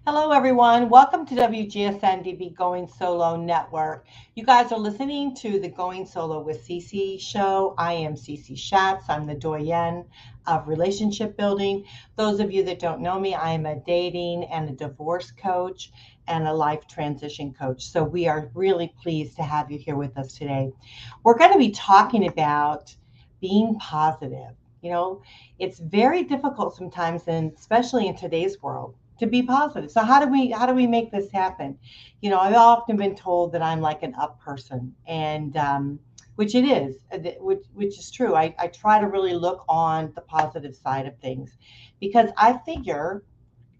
Hello, everyone. Welcome to WGSN-DB Going Solo Network. You guys are listening to the Going Solo with Cece show. I am Cece Shatz. I'm the Doyenne of relationship building. Those of you that don't know me, I am a dating and a divorce coach and a life transition coach. So we are really pleased to have you here with us today. We're going to be talking about being positive. You know, it's very difficult sometimes, and especially in today's world, to be positive. So how do we make this happen? I've often been told that I'm like an up person, and which it is, which is true. I try to really look on the positive side of things because I figure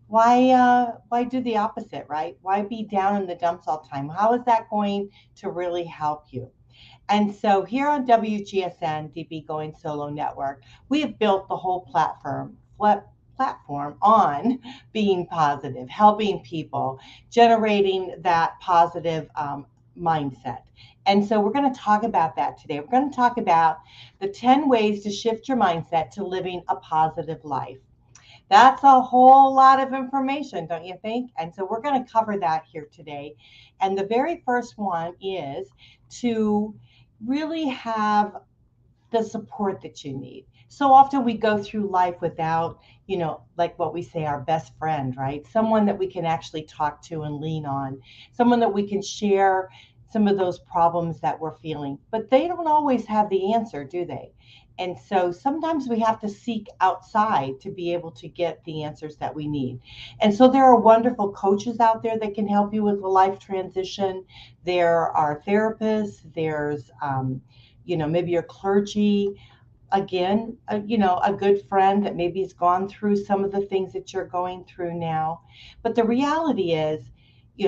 why do the opposite, right? Why be down in the dumps all the time? How is that going to really help you? And so here on WGSN-DB Going Solo Network, we have built the whole platform on being positive, helping people, generating that positive mindset. And so we're going to talk about that today. We're going to talk about the 10 ways to shift your mindset to living a positive life. That's a whole lot of information, don't you think? And so we're going to cover that here today. And the very first one is to really have the support that you need. So often we go through life without, like what we say, our best friend, right? Someone that we can actually talk to and lean on, someone that we can share some of those problems that we're feeling. But they don't always have the answer, do they? And so sometimes we have to seek outside to be able to get the answers that we need. And so there are wonderful coaches out there that can help you with a life transition. There are therapists, there's maybe your clergy, again, a good friend that maybe has gone through some of the things that you're going through now. But the reality is,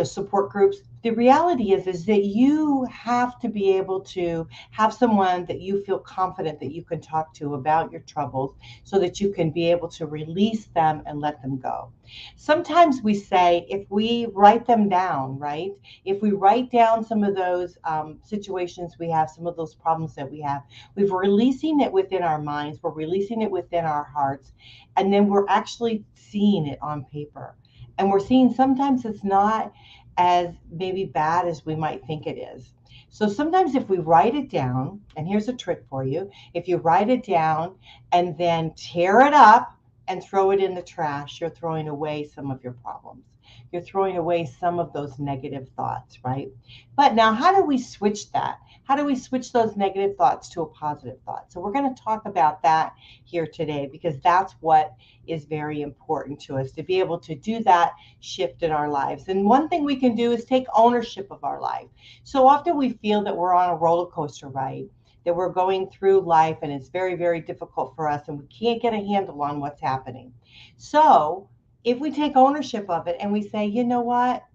support groups, the reality is that you have to be able to have someone that you feel confident that you can talk to about your troubles so that you can be able to release them and let them go. Sometimes we say if we write them down, right? If we write down some of those situations we have, some of those problems that we have, we're releasing it within our minds, we're releasing it within our hearts, and then we're actually seeing it on paper. And we're seeing sometimes it's not as maybe bad as we might think it is. So sometimes if we write it down, and here's a trick for you, if you write it down and then tear it up and throw it in the trash, you're throwing away some of your problems. You're throwing away some of those negative thoughts, right? But now, how do we switch that? How do we switch those negative thoughts to a positive thought? So we're going to talk about that here today because that's what is very important to us to be able to do that shift in our lives. And one thing we can do is take ownership of our life. So often we feel that we're on a roller coaster ride, that we're going through life and it's very, very difficult for us and we can't get a handle on what's happening. So if we take ownership of it and we say, you know what,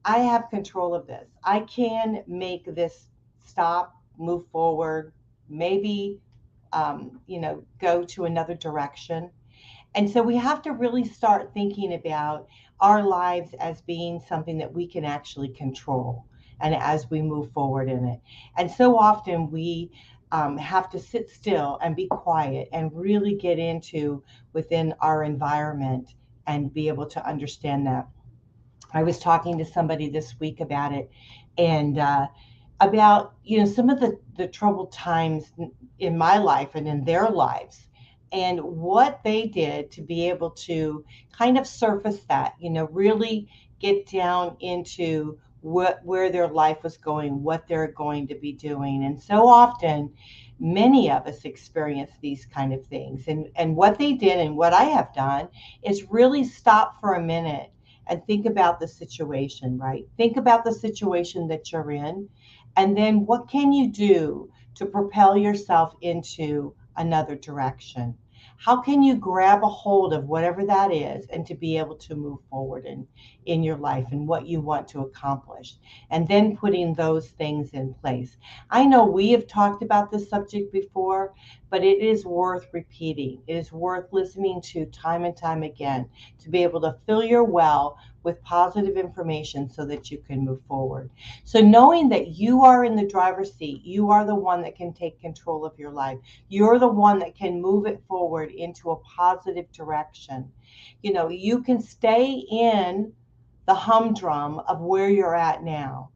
I have control of this. I can make this stop, move forward, maybe, go to another direction. And so we have to really start thinking about our lives as being something that we can actually control and as we move forward in it. And so often we have to sit still and be quiet and really get into within our environment and be able to understand that. I was talking to somebody this week about it and about, some of the troubled times in my life and in their lives and what they did to be able to kind of surface that, really get down into where their life was going, what they're going to be doing. And so often many of us experience these kind of things. And what they did and what I have done is really stop for a minute and think about the situation, right? Think about the situation that you're in. And then what can you do to propel yourself into another direction? How can you grab a hold of whatever that is and to be able to move forward in your life and what you want to accomplish? And then putting those things in place. I know we have talked about this subject before, but it is worth repeating. It is worth listening to time and time again to be able to fill your well with positive information so that you can move forward. So knowing that you are in the driver's seat, you are the one that can take control of your life. You're the one that can move it forward into a positive direction. You can stay in the humdrum of where you're at now.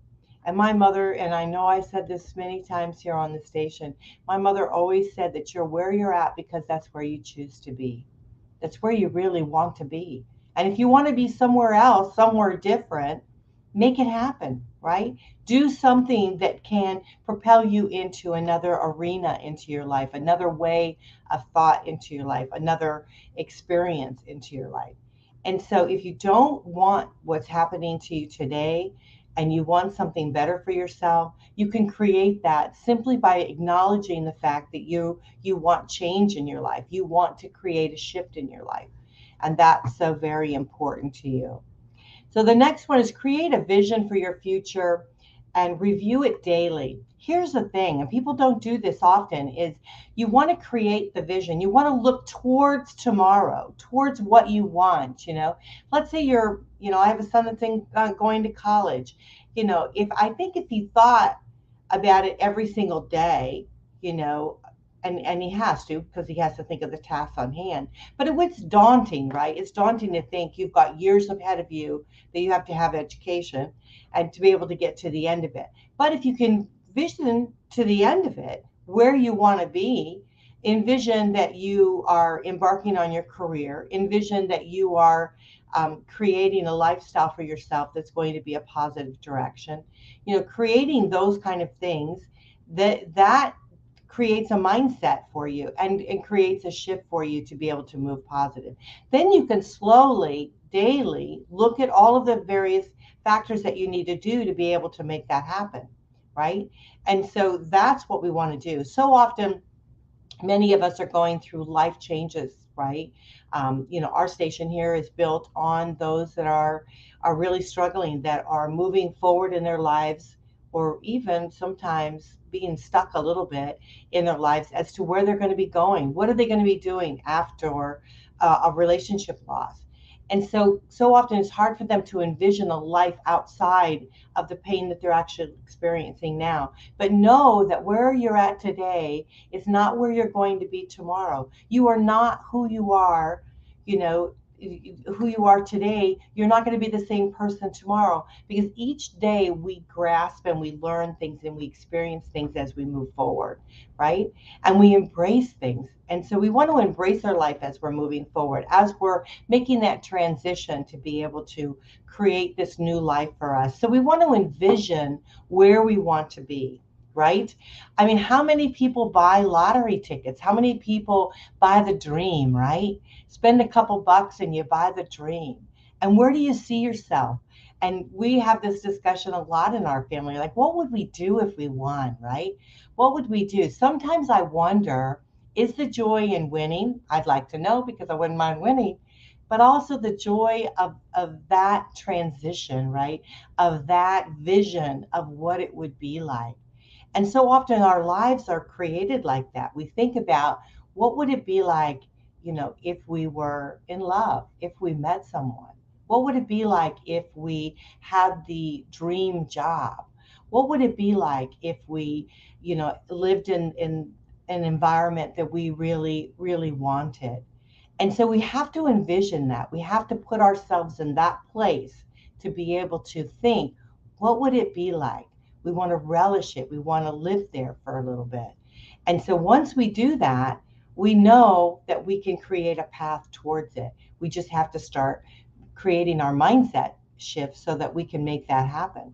And my mother, and I know I said this many times here on the station, my mother always said that you're where you're at because that's where you choose to be. That's where you really want to be. And if you want to be somewhere else, somewhere different, make it happen, right? Do something that can propel you into another arena into your life, another way of thought into your life, another experience into your life. And so if you don't want what's happening to you today and you want something better for yourself, you can create that simply by acknowledging the fact that you want change in your life. You want to create a shift in your life. And that's so very important to you. So the next one is create a vision for your future and review it daily. Here's the thing, and people don't do this often, is you want to create the vision. You want to look towards tomorrow, towards what you want. Let's say I have a son that's going to college. If he thought about it every single day, you know, and he has to because he has to think of the tasks on hand. But it's daunting, right? It's daunting to think you've got years ahead of you that you have to have education and to be able to get to the end of it. But if you can vision to the end of it, where you want to be, envision that you are embarking on your career, envision that you are creating a lifestyle for yourself that's going to be a positive direction, creating those kind of things that creates a mindset for you and creates a shift for you to be able to move positive. Then you can slowly, daily, look at all of the various factors that you need to do to be able to make that happen, right? And so that's what we want to do. So often, many of us are going through life changes, right? Our station here is built on those that are really struggling, that are moving forward in their lives, or even sometimes being stuck a little bit in their lives as to where they're going to be going. What are they going to be doing after a relationship loss? And so often it's hard for them to envision a life outside of the pain that they're actually experiencing now. But know that where you're at today is not where you're going to be tomorrow. You are not who you are, you know, who you are today. You're not going to be the same person tomorrow, because each day we grasp and we learn things and we experience things as we move forward, right? And we embrace things. And so we want to embrace our life as we're moving forward, as we're making that transition to be able to create this new life for us. So we want to envision where we want to be, right? I mean, how many people buy lottery tickets? How many people buy the dream, right? Spend a couple bucks and you buy the dream. And where do you see yourself? And we have this discussion a lot in our family, like, what would we do if we won, right? What would we do? Sometimes I wonder, is the joy in winning? I'd like to know, because I wouldn't mind winning, but also the joy of that transition, right? Of that vision of what it would be like. And so often our lives are created like that. We think about, what would it be like, if we were in love, if we met someone? What would it be like if we had the dream job? What would it be like if we, lived in an environment that we really, really wanted? And so we have to envision that. We have to put ourselves in that place to be able to think, what would it be like? We want to relish it. We want to live there for a little bit. And so once we do that, we know that we can create a path towards it. We just have to start creating our mindset shift so that we can make that happen.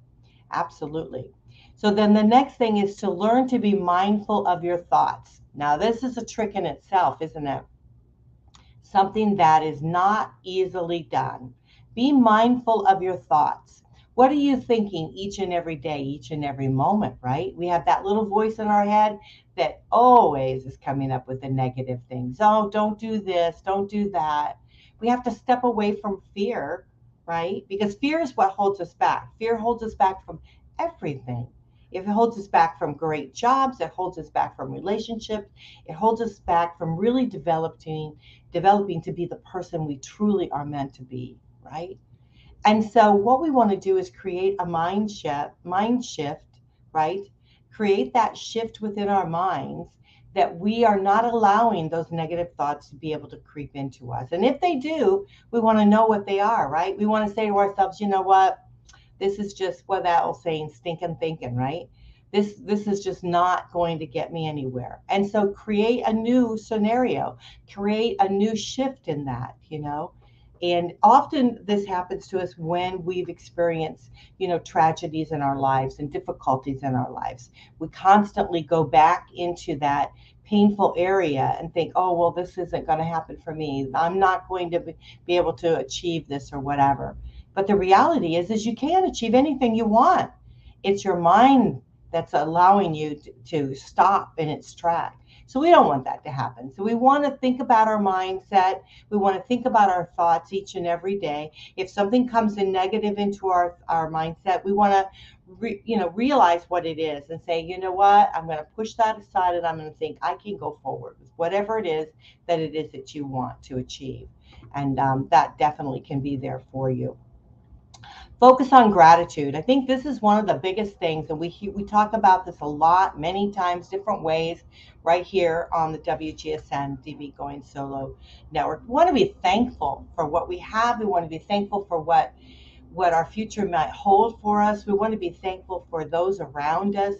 Absolutely. So then the next thing is to learn to be mindful of your thoughts. Now, this is a trick in itself, isn't it? Something that is not easily done. Be mindful of your thoughts. What are you thinking each and every day, each and every moment, right? We have that little voice in our head that always is coming up with the negative things. Oh, don't do this, don't do that. We have to step away from fear, right? Because fear is what holds us back. Fear holds us back from everything. If it holds us back from great jobs, it holds us back from relationships, it holds us back from really developing to be the person we truly are meant to be, right? And so what we want to do is create a mind shift, right? Create that shift within our minds that we are not allowing those negative thoughts to be able to creep into us. And if they do, we want to know what they are, right? We want to say to ourselves, you know what? This is just what that old saying, stinking thinking, right? This is just not going to get me anywhere. And so create a new scenario, create a new shift in that, And often this happens to us when we've experienced, tragedies in our lives and difficulties in our lives. We constantly go back into that painful area and think, oh, well, this isn't going to happen for me. I'm not going to be able to achieve this or whatever. But the reality is you can achieve anything you want. It's your mind that's allowing you to stop in its track. So we don't want that to happen. So we want to think about our mindset. We want to think about our thoughts each and every day. If something comes in negative into our mindset, we want to realize what it is and say, you know what, I'm going to push that aside and I'm going to think I can go forward with whatever it is that you want to achieve. And that definitely can be there for you. Focus on gratitude. I think this is one of the biggest things, and we talk about this a lot, many times, different ways, right here on the WGSN-DB Going Solo Network. We want to be thankful for what we have. We want to be thankful for what our future might hold for us. We want to be thankful for those around us.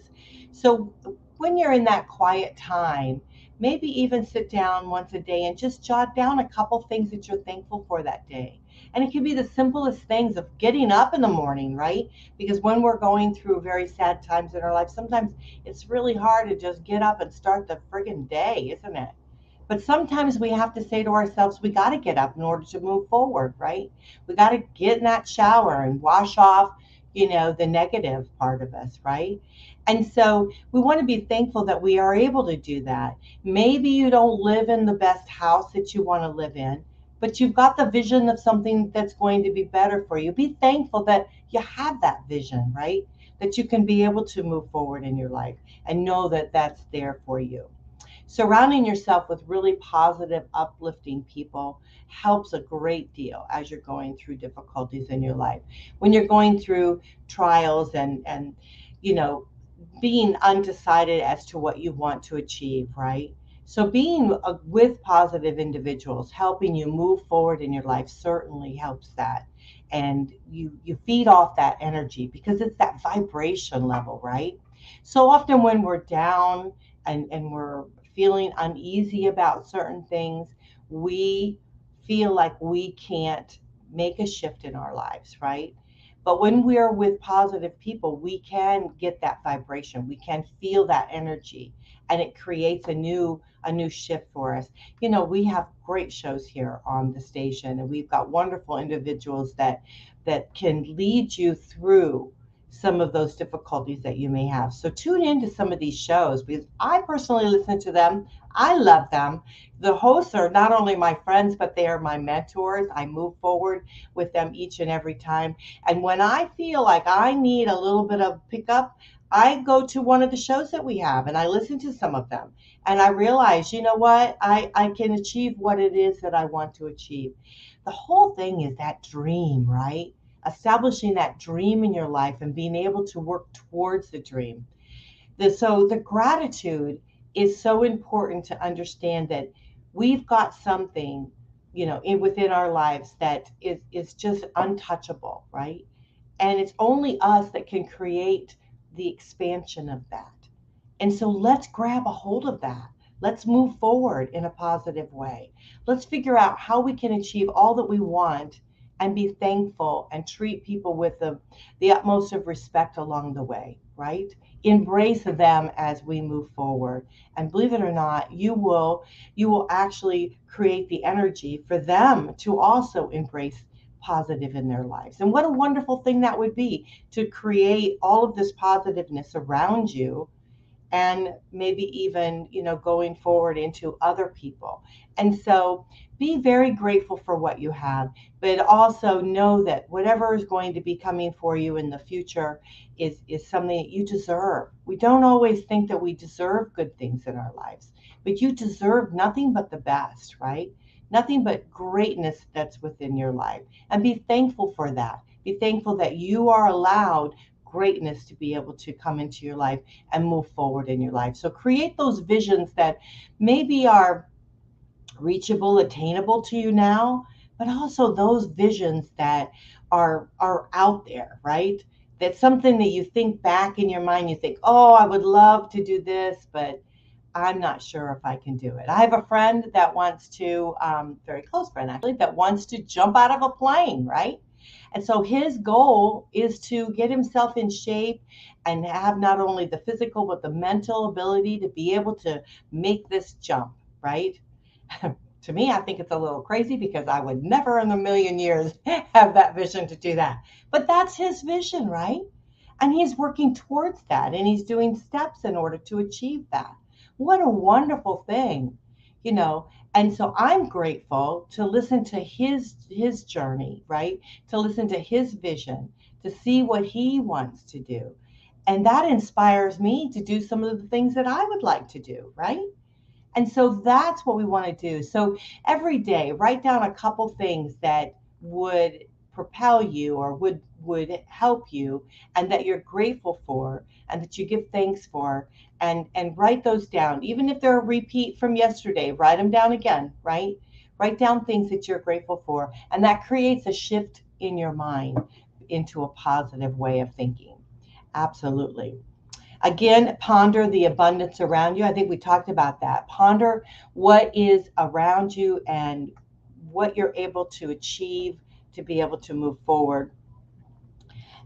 So when you're in that quiet time, maybe even sit down once a day and just jot down a couple things that you're thankful for that day. And it can be the simplest things of getting up in the morning, right? Because when we're going through very sad times in our life, sometimes it's really hard to just get up and start the friggin' day, isn't it? But sometimes we have to say to ourselves, we got to get up in order to move forward, right? We got to get in that shower and wash off, the negative part of us, right? And so we want to be thankful that we are able to do that. Maybe you don't live in the best house that you want to live in, but you've got the vision of something that's going to be better for you. Be thankful that you have that vision, right? That you can be able to move forward in your life and know that that's there for you. Surrounding yourself with really positive, uplifting people helps a great deal as you're going through difficulties in your life. When you're going through trials and you know, being undecided as to what you want to achieve, right? So being with positive individuals helping you move forward in your life certainly helps that. And you feed off that energy because it's that vibration level, right? So often when we're down and we're feeling uneasy about certain things, we feel like we can't make a shift in our lives, right? But when we're with positive people, we can get that vibration. We can feel that energy, and it creates a new shift for us. We have great shows here on the station, and we've got wonderful individuals that can lead you through some of those difficulties that you may have. So tune into some of these shows because I personally listen to them. I love them. The hosts are not only my friends, but they are my mentors. I move forward with them each and every time. And when I feel like I need a little bit of pickup, I go to one of the shows that we have and I listen to some of them. And I realize, you know what? I can achieve what it is that I want to achieve. The whole thing is that dream, right? Establishing that dream in your life and being able to work towards the dream. So the gratitude is so important to understand that we've got something, within our lives that is just untouchable, right? And it's only us that can create the expansion of that. And so let's grab a hold of that. Let's move forward in a positive way. Let's figure out how we can achieve all that we want and be thankful and treat people with the utmost of respect along the way, right? Embrace them as we move forward. And believe it or not, you will actually create the energy for them to also embrace positive in their lives. And what a wonderful thing that would be to create all of this positiveness around you and maybe even going forward into other people. And so be very grateful for what you have, but also know that whatever is going to be coming for you in the future is something that you deserve. We don't always think that we deserve good things in our lives, but you deserve nothing but the best, right? Nothing but greatness that's within your life, and be thankful for that. Be thankful that you are allowed greatness to be able to come into your life and move forward in your life. So create those visions that maybe are reachable, attainable to you now, but also those visions that are out there, right? That's something that you think back in your mind, you think, oh, I would love to do this, but I'm not sure if I can do it. I have a friend that wants to, very close friend actually, that wants to jump out of a plane, right? And so his goal is to get himself in shape and have not only the physical, but the mental ability to be able to make this jump, right? To me, I think it's a little crazy because I would never in a million years have that vision to do that. But that's his vision, right? And he's working towards that and he's doing steps in order to achieve that. What a wonderful thing, you know. And so I'm grateful to listen to his journey, right? To listen to his vision, to see what he wants to do. And that inspires me to do some of the things that I would like to do, right? And so that's what we want to do. So every day, write down a couple things that would propel you or would help you and that you're grateful for and that you give thanks for and write those down. Even if they're a repeat from yesterday, write them down again, right? Write down things that you're grateful for. And that creates a shift in your mind into a positive way of thinking. Absolutely. Again, ponder the abundance around you. I think we talked about that. Ponder what is around you and what you're able to achieve to be able to move forward.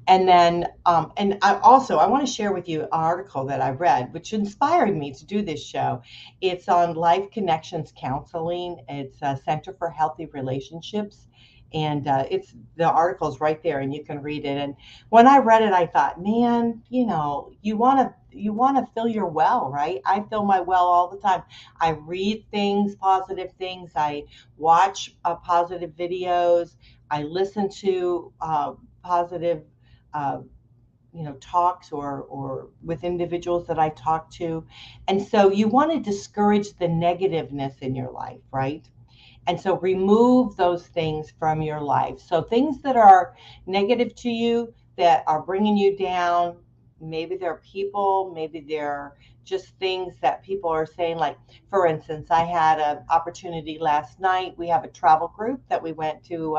And then, I want to share with you an article that I read, which inspired me to do this show. It's on Life Connections Counseling. It's a Center for Healthy Relationships, and it's the article's right there, and you can read it. And when I read it, I thought, man, you want to fill your well, right? I fill my well all the time. I read things, positive things. I watch positive videos. I listen to positive uh, talks or with individuals that I talk to. And so you want to discourage the negativeness in your life, right? And so remove those things from your life. So things that are negative to you, that are bringing you down, maybe they're people, maybe they're just things that people are saying. Like, for instance, I had an opportunity last night. We have a travel group that we went to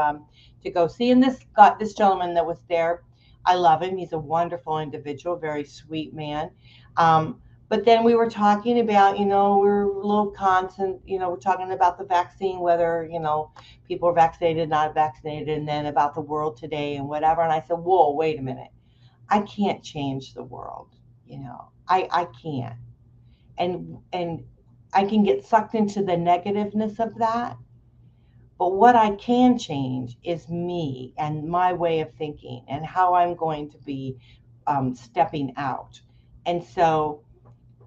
go see. And this gentleman that was there, I love him. He's a wonderful individual, very sweet man. But then we were talking about, we're a little constant, we're talking about the vaccine, whether, people are vaccinated, not vaccinated, and then about the world today and whatever. And I said, whoa, wait a minute. I can't change the world. I can't. And I can get sucked into the negativeness of that. But what I can change is me and my way of thinking and how I'm going to be stepping out. And so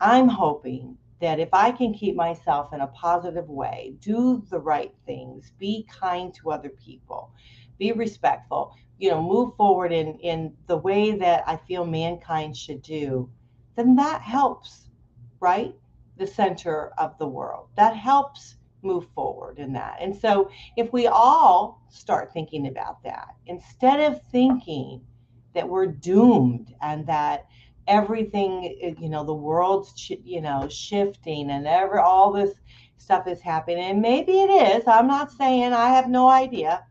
I'm hoping that if I can keep myself in a positive way, do the right things, be kind to other people, be respectful, move forward in the way that I feel mankind should do, then that helps, right? The center of the world. That helps move forward in that. And so if we all start thinking about that, instead of thinking that we're doomed and that everything, the world's, shifting and all this stuff is happening. And maybe it is. I'm not saying, I have no idea,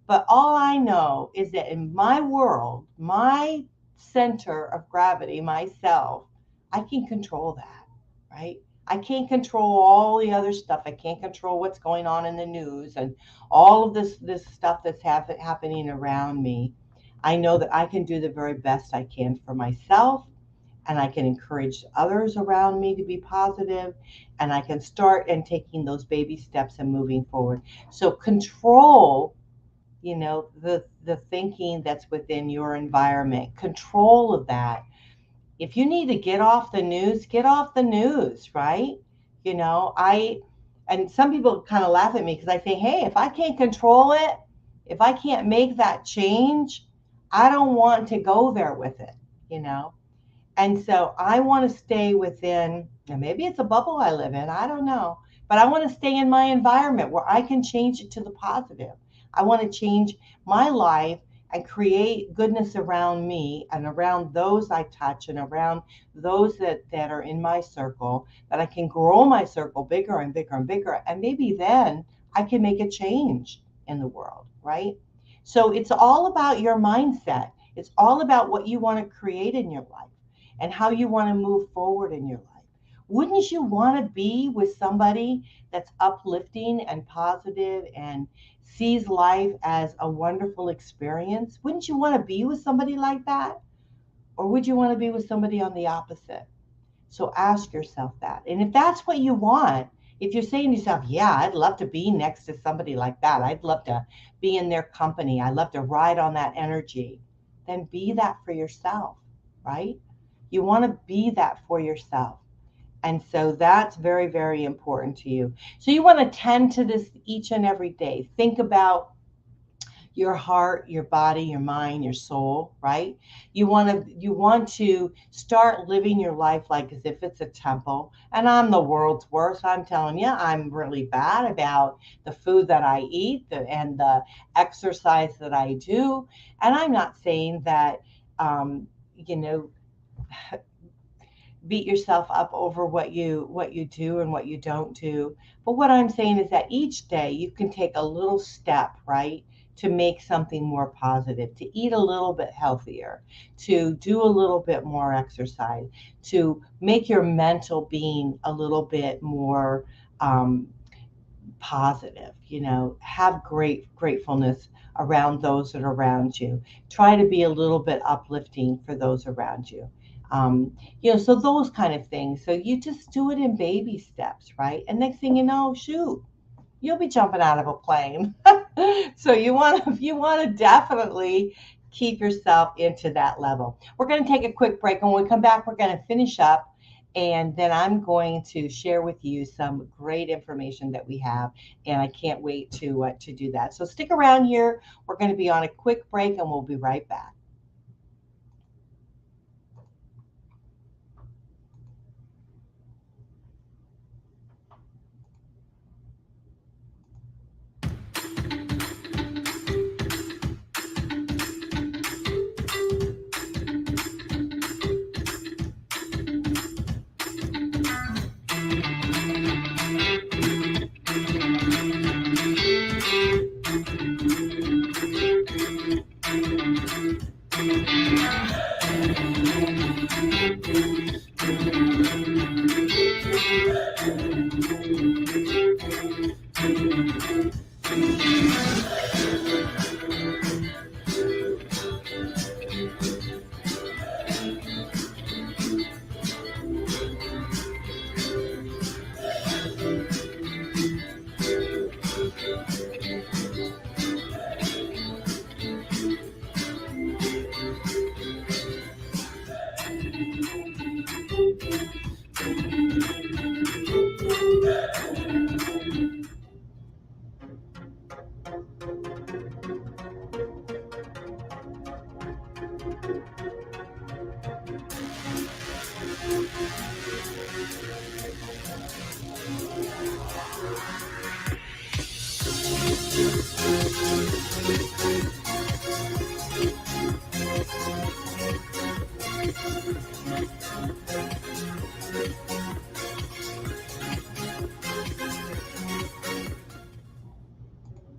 but all I know is that in my world, my center of gravity, myself, I can control that, right? I can't control all the other stuff. I can't control what's going on in the news and all of this stuff that's happening around me. I know that I can do the very best I can for myself, and I can encourage others around me to be positive, and I can start and taking those baby steps and moving forward. So control, the thinking that's within your environment. Control of that. If you need to get off the news, get off the news, right? And some people kind of laugh at me because I say, hey, if I can't control it, if I can't make that change, I don't want to go there with it, you know? And so I want to stay within, and maybe it's a bubble I live in, I don't know, but I want to stay in my environment where I can change it to the positive. I want to change my life and create goodness around me and around those I touch and around those that are in my circle, that I can grow my circle bigger and bigger and bigger. And maybe then I can make a change in the world, right? So it's all about your mindset. It's all about what you want to create in your life and how you want to move forward in your life. Wouldn't you want to be with somebody that's uplifting and positive and sees life as a wonderful experience? Wouldn't you want to be with somebody like that? Or would you want to be with somebody on the opposite? So ask yourself that. And if that's what you want, if you're saying to yourself, yeah, I'd love to be next to somebody like that, I'd love to be in their company, I'd love to ride on that energy, then be that for yourself, right? You want to be that for yourself. And so that's very, very important to you. So you want to tend to this each and every day. Think about your heart, your body, your mind, your soul, right? You want to start living your life like as if it's a temple. And I'm the world's worst. I'm telling you, I'm really bad about the food that I eat and the exercise that I do. And I'm not saying that you know beat yourself up over what you do and what you don't do. But what I'm saying is that each day you can take a little step, right? To make something more positive, to eat a little bit healthier, to do a little bit more exercise, to make your mental being a little bit more positive, have great gratefulness around those that are around you. Try to be a little bit uplifting for those around you. So those kind of things. So you just do it in baby steps, right? And next thing you know, shoot, you'll be jumping out of a plane. So you want to definitely keep yourself into that level. We're going to take a quick break, and when we come back, we're going to finish up, and then I'm going to share with you some great information that we have, and I can't wait to do that. So stick around here. We're going to be on a quick break, and we'll be right back.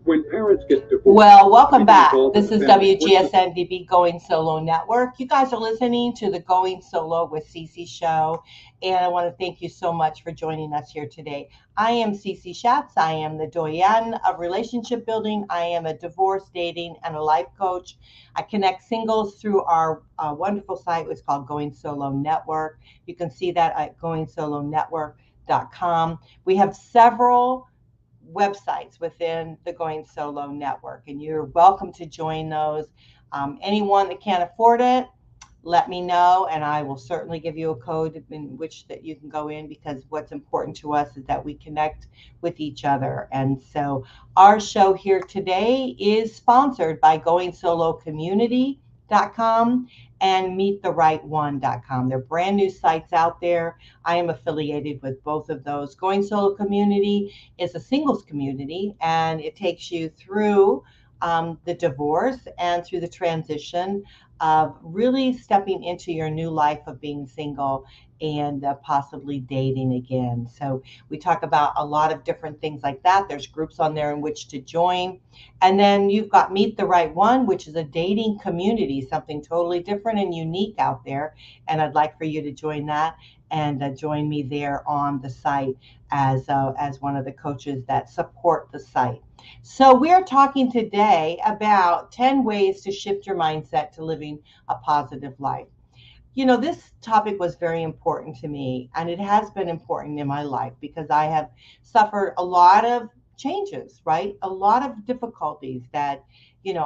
When parents get divorced. Well, welcome back. This is WGSN-DB Going Solo Network. You guys are listening to the Going Solo with Cece show, and I want to thank you so much for joining us here today. I am Cece Shatz. I am the Doyenne of relationship building. I am a divorce, dating, and a life coach. I connect singles through our wonderful site. It's called Going Solo Network. You can see that at goingsolonetwork.com. We have several websites within the Going Solo Network, and you're welcome to join those. Anyone that can't afford it, let me know, and I will certainly give you a code in which that you can go in, because what's important to us is that we connect with each other. And so our show here today is sponsored by goingsolocommunity.com and meettherightone.com. They're brand new sites out there. I am affiliated with both of those. Going Solo Community is a singles community, and it takes you through the divorce and through the transition of really stepping into your new life of being single and possibly dating again. So we talk about a lot of different things like that. There's groups on there in which to join. And then you've got Meet the Right One, which is a dating community, something totally different and unique out there. And I'd like for you to join that and join me there on the site as one of the coaches that support the site. So we're talking today about 10 ways to shift your mindset to living a positive life. You know, this topic was very important to me, and it has been important in my life because I have suffered a lot of changes, right? A lot of difficulties that,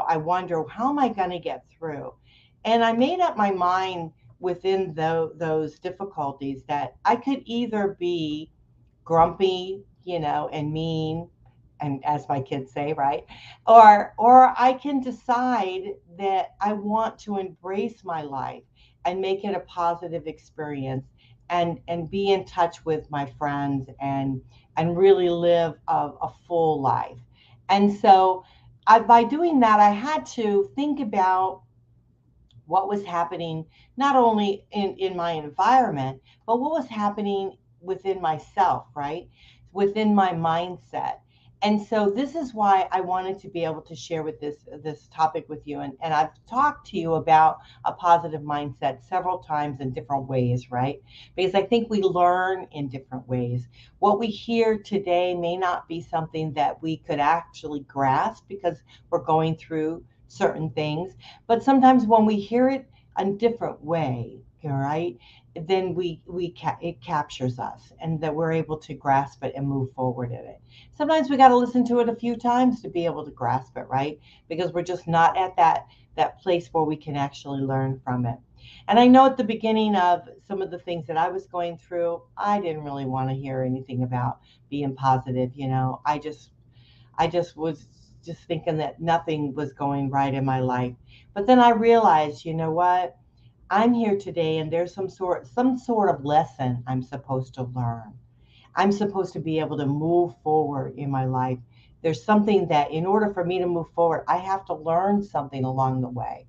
I wonder, how am I going to get through? And I made up my mind within those difficulties that I could either be grumpy, and mean, and as my kids say, right? Or I can decide that I want to embrace my life and make it a positive experience and be in touch with my friends and really live a full life. And so by doing that, I had to think about what was happening not only in my environment, but what was happening within myself, right? Within my mindset. And so this is why I wanted to be able to share with this topic with you. And I've talked to you about a positive mindset several times in different ways, right? Because I think we learn in different ways. What we hear today may not be something that we could actually grasp because we're going through certain things, but sometimes when we hear it a different way, all right, then it captures us, and that we're able to grasp it and move forward in it. Sometimes we got to listen to it a few times to be able to grasp it, right? Because we're just not at that place where we can actually learn from it. And I know at the beginning of some of the things that I was going through, I didn't really want to hear anything about being positive. I just was just thinking that nothing was going right in my life. But then I realized, you know what? I'm here today and there's some sort of lesson I'm supposed to learn. I'm supposed to be able to move forward in my life. There's something that in order for me to move forward, I have to learn something along the way.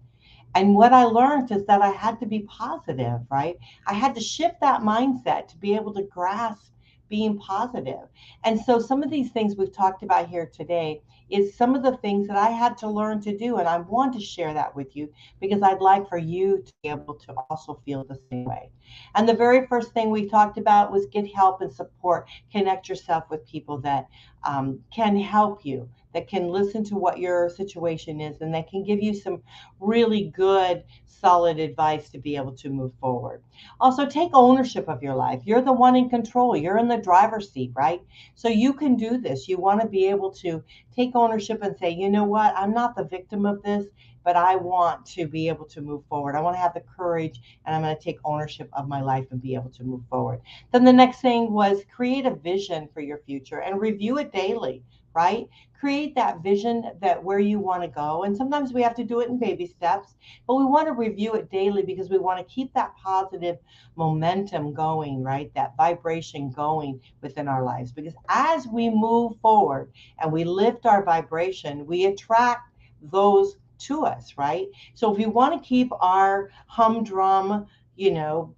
And what I learned is that I had to be positive, right? I had to shift that mindset to be able to grasp being positive. And so some of these things we've talked about here today is some of the things that I had to learn to do. And I want to share that with you because I'd like for you to be able to also feel the same way. And the very first thing we talked about was get help and support. Connect yourself with people that can help you, that can listen to what your situation is, and that can give you some really good, solid advice to be able to move forward. Also, take ownership of your life. You're the one in control. You're in the driver's seat, right? So you can do this. You want to be able to take ownership and say, you know what? I'm not the victim of this, but I want to be able to move forward. I want to have the courage and I'm going to take ownership of my life and be able to move forward. Then the next thing was create a vision for your future and review it daily, right? Create that vision that where you want to go. And sometimes we have to do it in baby steps, but we want to review it daily because we want to keep that positive momentum going, right? That vibration going within our lives. Because as we move forward and we lift our vibration, we attract those to us, right? So if we want to keep our humdrum, you know,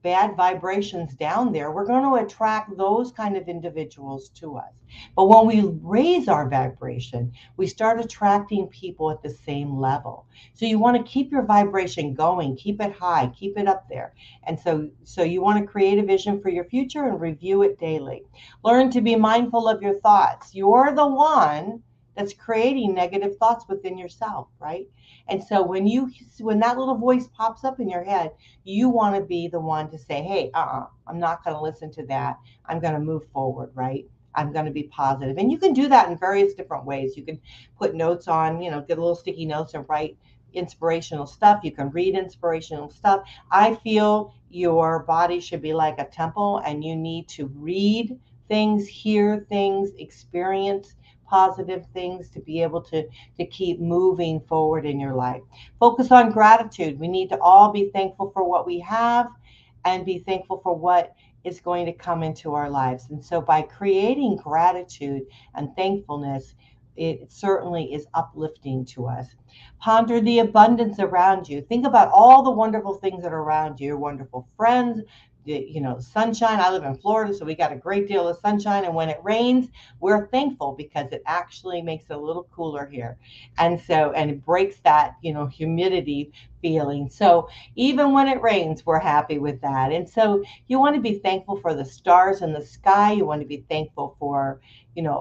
bad vibrations down there, we're going to attract those kind of individuals to us. But when we raise our vibration, we start attracting people at the same level. So you want to keep your vibration going, keep it high, keep it up there. And so you want to create a vision for your future and review it daily. Learn to be mindful of your thoughts. You're the one that's creating negative thoughts within yourself, right? And so when that little voice pops up in your head, you want to be the one to say, hey, I'm not going to listen to that. I'm going to move forward, right? I'm going to be positive. And you can do that in various different ways. You can put notes on, get a little sticky notes and write inspirational stuff. You can read inspirational stuff. I feel your body should be like a temple and you need to read things, hear things, experience positive things to be able to keep moving forward in your life. Focus on gratitude. We need to all be thankful for what we have and be thankful for what is going to come into our lives. And so by creating gratitude and thankfulness, it certainly is uplifting to us. Ponder the abundance around you. Think about all the wonderful things that are around you, your wonderful friends, sunshine. I live in Florida, so we got a great deal of sunshine. And when it rains, we're thankful because it actually makes it a little cooler here. And it breaks that, humidity feeling. So even when it rains, we're happy with that. And so you want to be thankful for the stars in the sky. You want to be thankful for,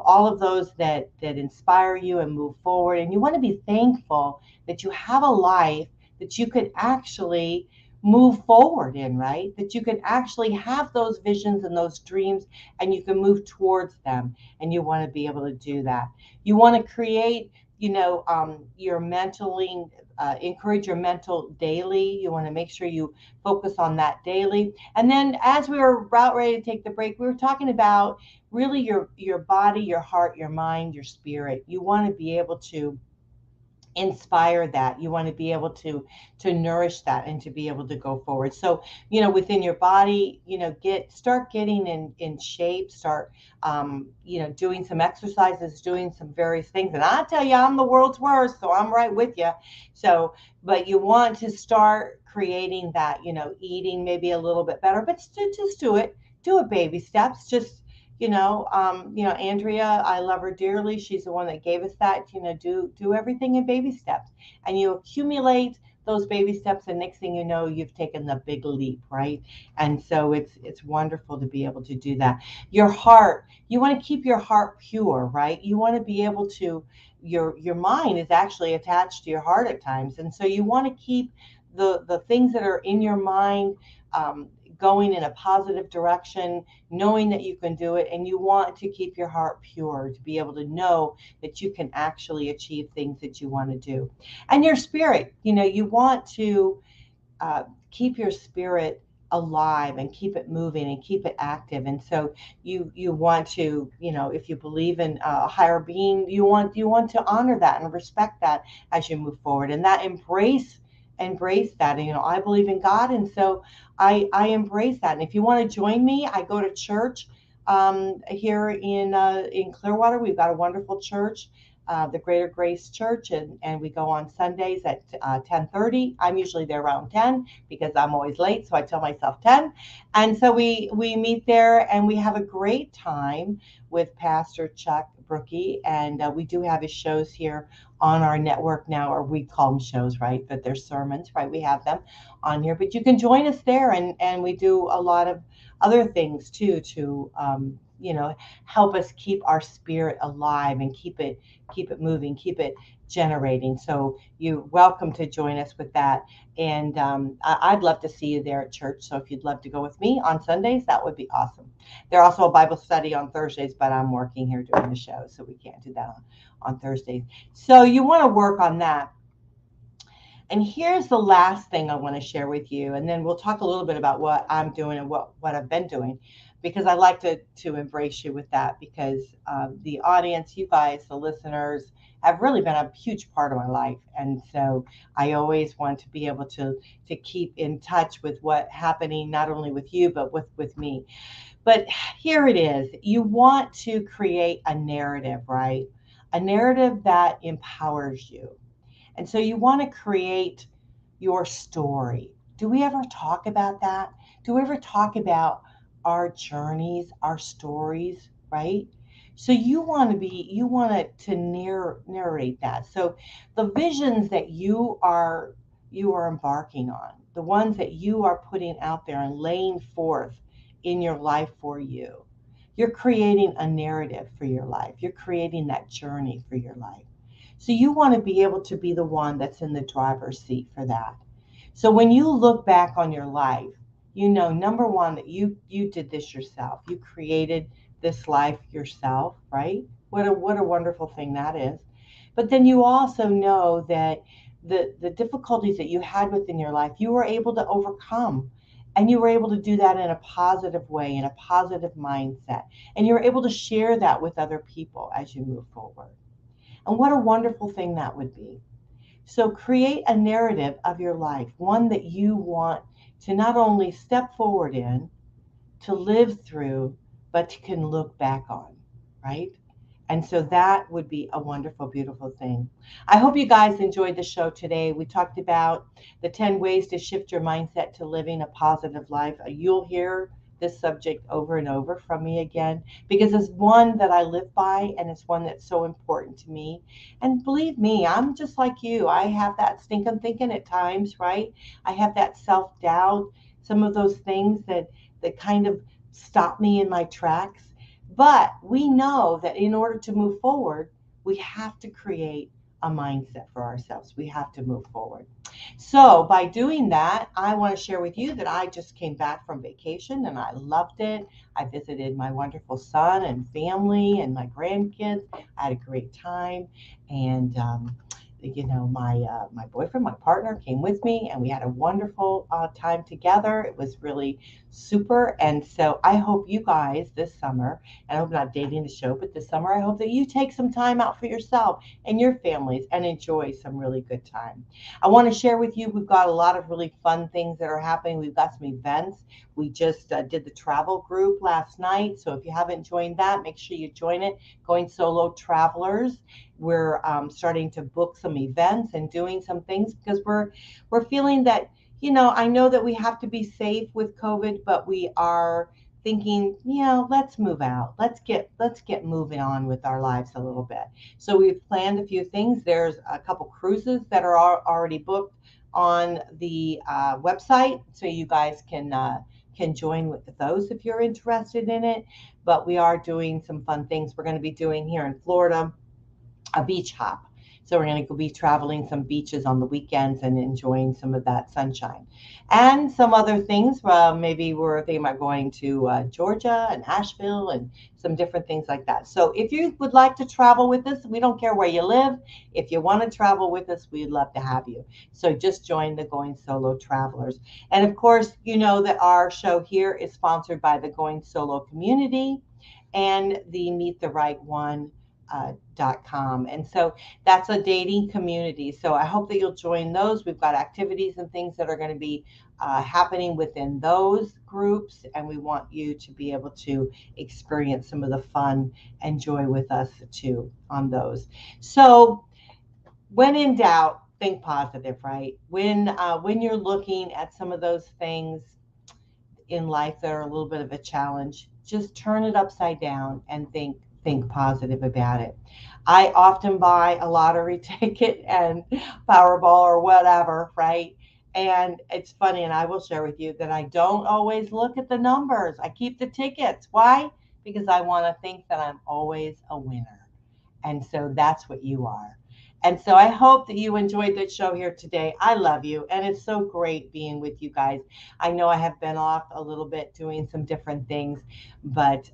all of those that inspire you and move forward. And you want to be thankful that you have a life that you could actually move forward in, right? That you can actually have those visions and those dreams and you can move towards them. And you want to be able to do that. You want to create, your mentally, encourage your mental daily. You want to make sure you focus on that daily. And then as we were about ready to take the break, we were talking about really your body, your heart, your mind, your spirit. You want to be able to inspire that. You want to be able to nourish that and to be able to go forward. So within your body, start getting in shape, start doing some exercises, doing some various things. And I tell you, I'm the world's worst, so I'm right with you. So but you want to start creating that, eating maybe a little bit better, but just do it baby steps. Just Andrea, I love her dearly. She's the one that gave us that. Do everything in baby steps, and you accumulate those baby steps, and next thing you know, you've taken the big leap, right? And so it's wonderful to be able to do that. Your heart, you want to keep your heart pure, right? You want to be able to. Your mind is actually attached to your heart at times, and so you want to keep the things that are in your mind. Going in a positive direction, knowing that you can do it, and you want to keep your heart pure to be able to know that you can actually achieve things that you want to do. And your spirit, you want to keep your spirit alive and keep it moving and keep it active. And so you want to, if you believe in a higher being, you want to honor that and respect that as you move forward, and that embrace that. And I believe in God, and so I embrace that. And if you want to join me, I go to church here in Clearwater. We've got a wonderful church, the Greater Grace Church, and we go on Sundays at 10:30. I'm usually there around 10 because I'm always late, so I tell myself 10. And so we meet there and we have a great time with Pastor Chuck Brookie, and we do have his shows here on our network now, or we call them shows, right? But they're sermons, right? We have them on here, but you can join us there, and we do a lot of other things too to help us keep our spirit alive and keep it moving, keep it generating. So you're welcome to join us with that. And I'd love to see you there at church. So if you'd love to go with me on Sundays, that would be awesome. There's also a Bible study on Thursdays, but I'm working here doing the show, so we can't do that on Thursdays. So you want to work on that. And here's the last thing I want to share with you, and then we'll talk a little bit about what I'm doing and what I've been doing, because I like to embrace you with that, because the audience, you guys, the listeners, have really been a huge part of my life. And so I always want to be able to keep in touch with what's happening, not only with you, but with me. But here it is. You want to create a narrative, right? A narrative that empowers you. And so you want to create your story. Do we ever talk about that? Do we ever talk about our journeys, our stories, right? So you want to narrate that. So the visions that you are embarking on, the ones that you are putting out there and laying forth in your life for you. You're creating a narrative for your life. You're creating that journey for your life. So you want to be able to be the one that's in the driver's seat for that. So when you look back on your life, number one, that you did this yourself. You created this life yourself, right? What a wonderful thing that is. But then you also know that the difficulties that you had within your life, you were able to overcome. And you were able to do that in a positive way, in a positive mindset. And you're able to share that with other people as you move forward. And what a wonderful thing that would be. So create a narrative of your life, one that you want to not only step forward in, to live through, but can look back on, right? And so that would be a wonderful, beautiful thing. I hope you guys enjoyed the show today. We talked about the 10 ways to shift your mindset to living a positive life. You'll hear this subject over and over from me again because it's one that I live by and it's one that's so important to me. And believe me, I'm just like you. I have that stinking thinking at times, right? I have that self doubt, some of those things that kind of stop me in my tracks. But we know that in order to move forward, we have to create a mindset for ourselves. We have to move forward. So, by doing that, I want to share with you that I just came back from vacation and I loved it. I visited my wonderful son and family and my grandkids. I had a great time. And, my boyfriend, my partner came with me, and we had a wonderful time together. It was really super. And so I hope you guys this summer, and I hope I'm not dating the show, but this summer, I hope that you take some time out for yourself and your families and enjoy some really good time. I want to share with you, we've got a lot of really fun things that are happening. We've got some events. We just did the travel group last night. So if you haven't joined that, make sure you join it. Going Solo Travelers. We're starting to book some events and doing some things because we're feeling that, I know that we have to be safe with COVID, but we are thinking, let's move out. Let's get moving on with our lives a little bit. So we've planned a few things. There's a couple cruises that are already booked on the website, so you guys can join with those if you're interested in it. But we are doing some fun things. We're going to be doing here in Florida a beach hop. So we're going to be traveling some beaches on the weekends and enjoying some of that sunshine. And some other things, maybe we're thinking about going to Georgia and Asheville and some different things like that. So if you would like to travel with us, we don't care where you live. If you want to travel with us, we'd love to have you. So just join the Going Solo Travelers. And of course, you know that our show here is sponsored by the Going Solo community and the Meet the Right One .com. And so that's a dating community. So I hope that you'll join those. We've got activities and things that are going to be happening within those groups. And we want you to be able to experience some of the fun and joy with us too on those. So when in doubt, think positive, right? When you're looking at some of those things in life that are a little bit of a challenge, just turn it upside down and think positive about it. I often buy a lottery ticket and Powerball or whatever, right? And it's funny, and I will share with you that I don't always look at the numbers. I keep the tickets. Why? Because I want to think that I'm always a winner. And so that's what you are. And so I hope that you enjoyed the show here today. I love you, and it's so great being with you guys. I know I have been off a little bit doing some different things, but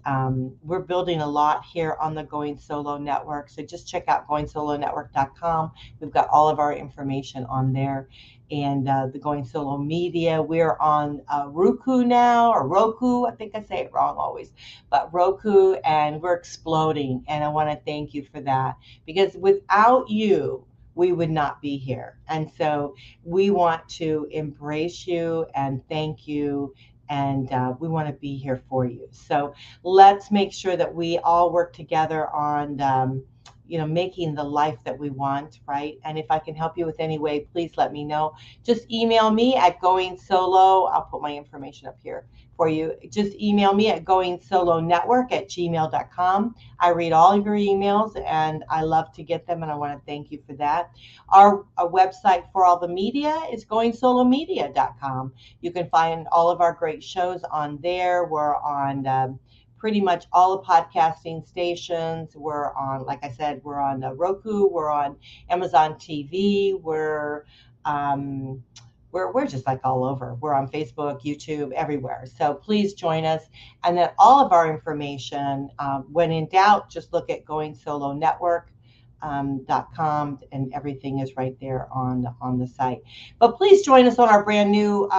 we're building a lot here on the Going Solo Network. So just check out goingsolonetwork.com. We've got all of our information on there. And the Going Solo Media, we're on Roku now, or Roku. I think I say it wrong always, but Roku, and we're exploding. And I want to thank you for that, because without you, we would not be here. And so we want to embrace you and thank you. And we want to be here for you. So let's make sure that we all work together on making the life that we want, right? And if I can help you with any way, please let me know. Just email me at Going Solo. I'll put my information up here for you. Just email me at goingsolonetwork@gmail.com. I read all of your emails and I love to get them, and I want to thank you for that. Our website for all the media is goingsolomedia.com. You can find all of our great shows on there. We're on pretty much all the podcasting stations. We're on, like I said, we're on Roku. We're on Amazon TV. We're just like all over. We're on Facebook, YouTube, everywhere. So please join us. And then all of our information, when in doubt, just look at goingsolonetwork.com, and everything is right there on the site. But please join us on our brand new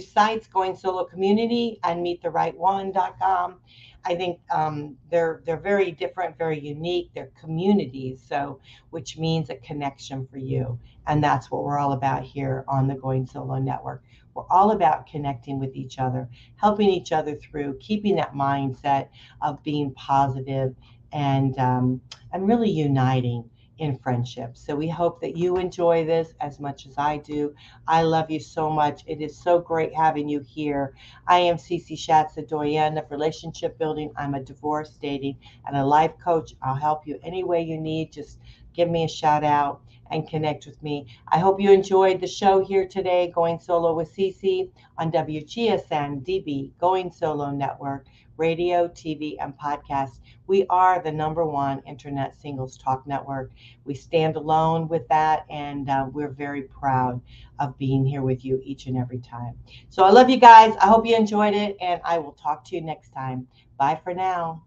sites, Going Solo Community and meettherightone.com. I think they're very different, very unique. They're communities, so which means a connection for you. And that's what we're all about here on the Going Solo Network. We're all about connecting with each other, helping each other through, keeping that mindset of being positive and really uniting in friendship. So we hope that you enjoy this as much as I do. I love you so much. It is so great having you here. I am Cece Shatz, the Doyenne of relationship building. I'm a divorce, dating, and a life coach. I'll help you any way you need. Just give me a shout out and connect with me. I hope you enjoyed the show here today, Going Solo with Cece on WGSN-DB, Going Solo Network, radio, TV, and podcast. We are the #1 internet singles talk network. We stand alone with that, and we're very proud of being here with you each and every time. So I love you guys. I hope you enjoyed it, and I will talk to you next time. Bye for now.